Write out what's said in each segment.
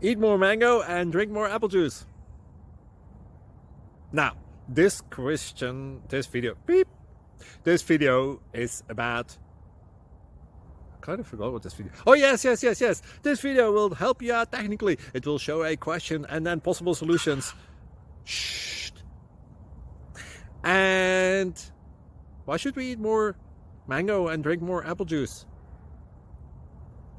Eat more mango and drink more apple juice. Now, this video is about, I kind of forgot what this video. Oh, yes. This video will help you out technically. It will show a question and then possible solutions. Shh. And why should we eat more mango and drink more apple juice?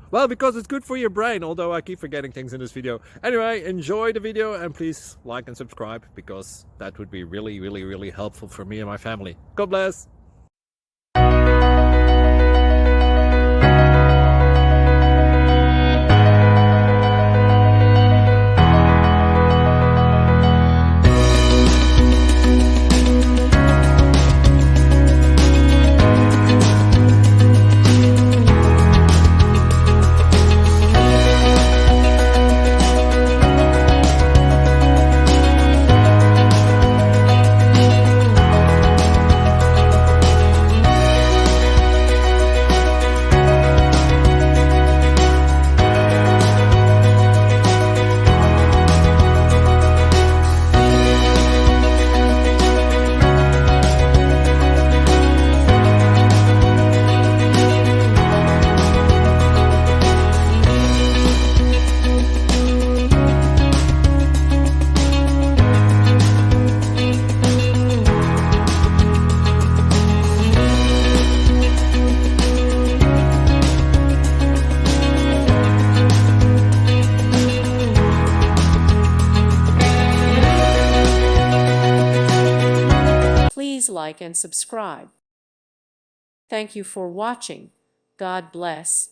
Well, because it's good for your brain, although I keep forgetting things in this video. Anyway, enjoy the video and please like and subscribe, because that would be really helpful for me and my family. God bless. Please like and subscribe. Thank you for watching. God bless.